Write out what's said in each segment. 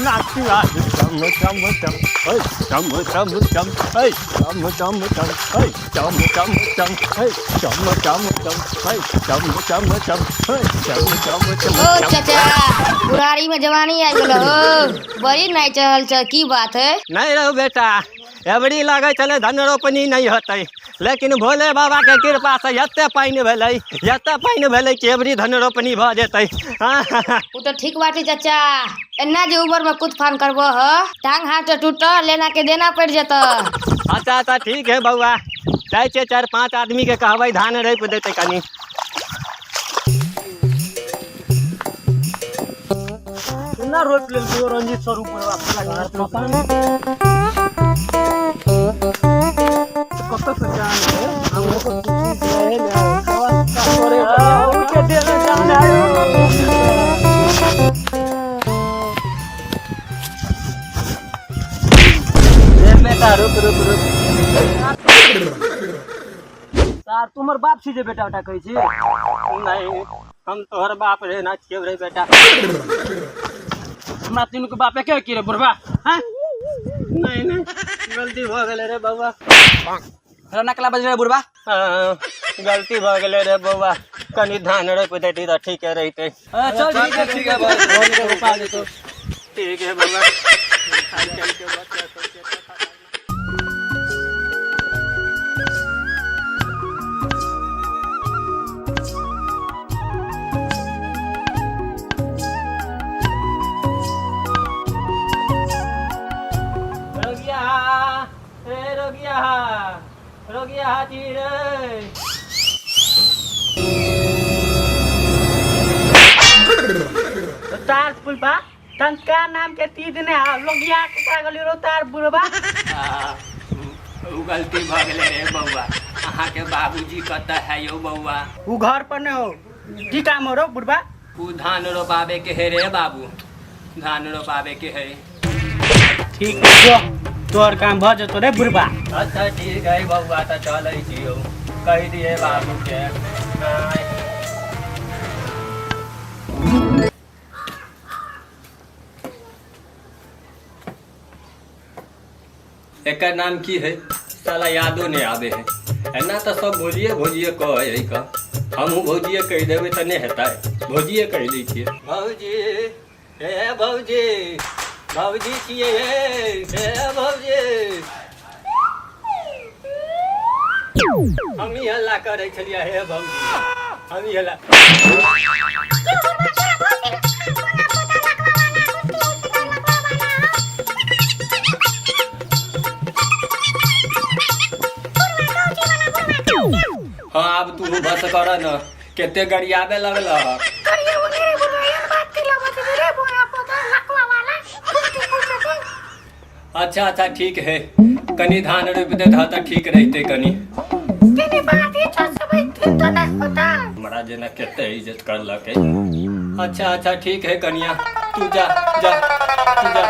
नाचला चम चम चम हे चम चम चम हे चम चम चम हे चम चम चम हे चम चम चम हे चम चम चम हे चम चम चम। ओ चाचा बुढ़ारी में जवानी आ गेल हो, बड़ी नहीं चल चल की बात है? नहीं रहो बेटा, एबड़ी लगे चले धन रोपनी नहीं होते, लेकिन भोले बाबा के कृपा से एते पानी भेलै कि एबड़ी धन रोपनी भ जेतै। वो तो ठीक बात है चाचा, एना जे उम्र में कुछ फान करबो हो टांग हाथ टूट लेना के देना पड़ जेता। अच्छा अच्छा ठीक है बउआ, जाय छे 4-5 आदमी के कहबै धान रोप देते कनी। ना रोप लेल तो रंजीत सर ऊपर कत से जान है हम लोग को रहे ना का करे उनके देना जाना है बेटा रुक रुक रुक यार तुम्हार बाप सीधे बेटा बेटा कहै छी नहीं हम तोहर बाप रे ना छियौ रे बेटा। हमरा तीनों के बाप के रे बुढ़वा हां नहीं नहीं गलती भ गेलै रे बउआ। अरे नकला बज रे बुढ़वा। गलती भ गेलै रे बउआ, कनी धान रोप देती तो ठीक रहते। चल ठीक है भाई फोन के रुपा दे तो ठीक है बउआ। आजकल के बच्चा रोगिया हाथी रे। तार पुलपा तंका नाम के तीद ने लोगिया का गली रो तार बुढ़वा। गलती भ गेलै रे बउआ, अहाँ के बाबूजी कतऽ है यौ बउआ? उ घर पर ने हो की काम हो रो बुढ़वा? उ धान रोपावे के है रे बाबू, धान रोपावे के है। ठीक है तोर काम भ जतो रे बुढ़वा। अच्छा ठीक है बउआ, तो चलै छियौ, कहि दिए बाबू के। एकर नाम की है साला यादो नहीं आवे है, एना तो सब भोजिए कहे का, हमहूँ भोजिए कह देवे तो नहीं हेतै, भोजिए कह दै छियै। भौजी हे भौजी, भौजी छियै हे भौजी। हम ही हल्ला करे छलियै हे भौजी, हम ही हल्ला। हाँ अब तू बस कर न, केते गरियाबे लगल। अच्छा अच्छा ठीक है, कनी धान रोप दे तो ठीक रहते कनी। हमारा जना केते इज्जत कर लके। अच्छा अच्छा ठीक है कनिया, तू जा जा तू जा।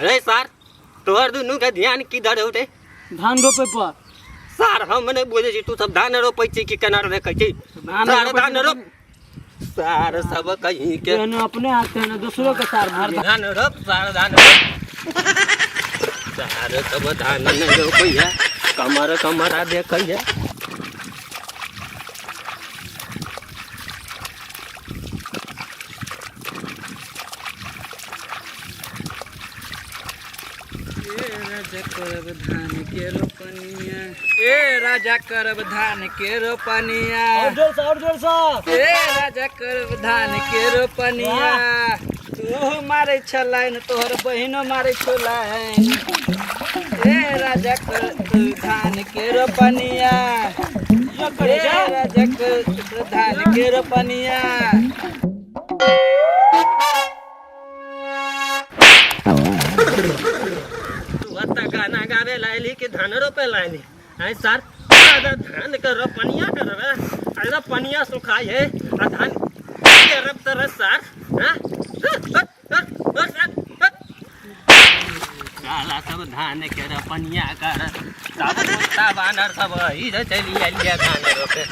रे सर तोहर दुनू के ध्यान किधर होते? धान रोपे पर। सर हम नहीं बुझे छी, तू सब धान रोपे छी कि केना रखे छी? धान रोप सार सब कहीं के अपने हाथ है ना दूसरों के सार धान रोप सार धान रोप। सारे सब धान नहीं रोपैया कमर कमरा देखैया ए राजा करब धान के रोपनिया और जोर से ए राजा करब धान के रोपनिया तू मारे छलाइन तोहर बहिनो मारे छलाइन ए राजा कर धान के रोपनिया ए राजा कर धान के रोपनिया तू गाना गावे लायली कि धान रोपे लायली आई सर धान के रोपनिया करबे अरे पनिया सुखाई है आ धान के रब तरह सर हां साला सब धान के रोपनिया कर सब कुत्ता बानर सब इधर चली आलिया धान रोपे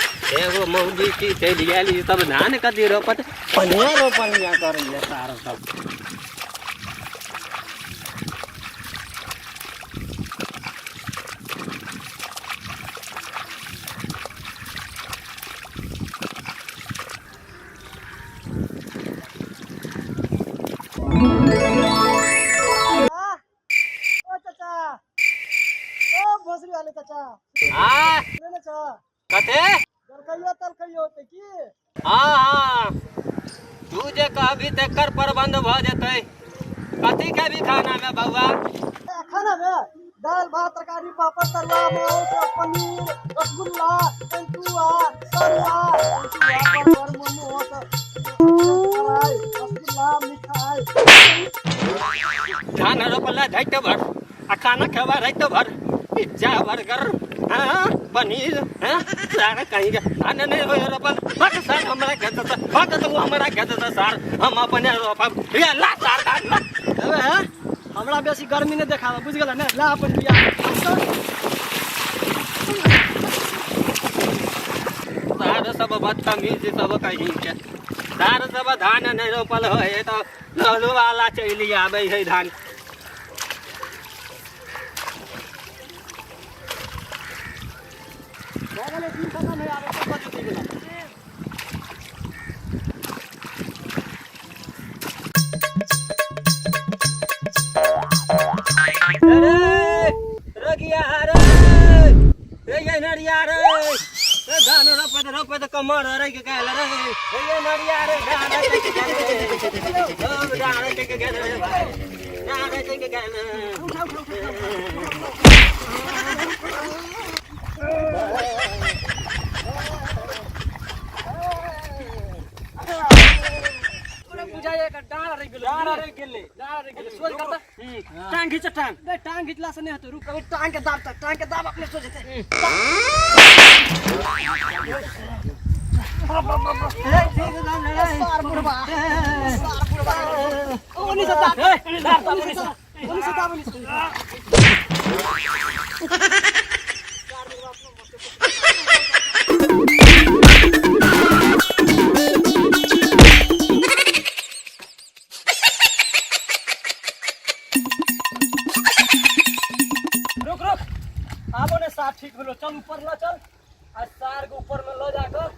एगो मौजी की चली आली सब धान कदी रोपत पनिया रोपनिया करिए सारा सब हाँ कथे हाँ हाँ तू जे कहबी तेकर प्रबंध भ जेतै कथी के भी खाना में बउआ खाना में दाल भात तरकारी पापड़ तरुआ मांस पनीर रसगुल्ला तंतुआ सरिया बर्गर मोमोस रसगुल्ला मिठाई धान रोपला धैत भर आ खाना खेवा रहित भर पिज्जा बर्गर हाँ पनीर हाँ सारा कहीं के धान नहीं हो रोपल बट सर हमरा कहत था बट तू हमरा कहत था सर हम अपने रोपब ये ला सर धान ला अबे हमरा बेसी गर्मी नहीं देखावा बुझ गेला ने ला अपन बिया सार सब बदतमीज सब कहीं के सार सब धान नहीं रोपल है तो लहलू वाला चली आवे है धान बागले दिन खत्म है आवे तो बच गेला अरे रगिया रे ये नरिया रे धान रोपे तो कमर रे के कहल रे ये नरिया रे धान के कहल रे भाई धान के कहल बुझाए का डाल रे गेले सोच करता टांग खींच टांग खींचला से नहीं होतो रुक कभी टांग के दाब अपने सोच जेते सार बुढ़वा ओनी से दाब आबो ने साथ ठीक होलो चल ऊपर ला चल आ सार के ऊपर में ल जाकर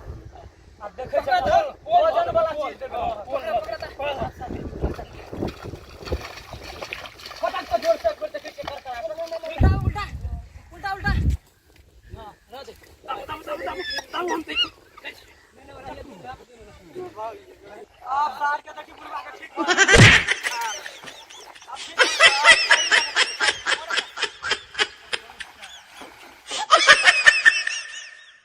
अब देखे छ वजन वाला चीज फटाक से जोर से देखे के करता उल्टा हां रह दे आप सार के देखी बुलवा के ठीक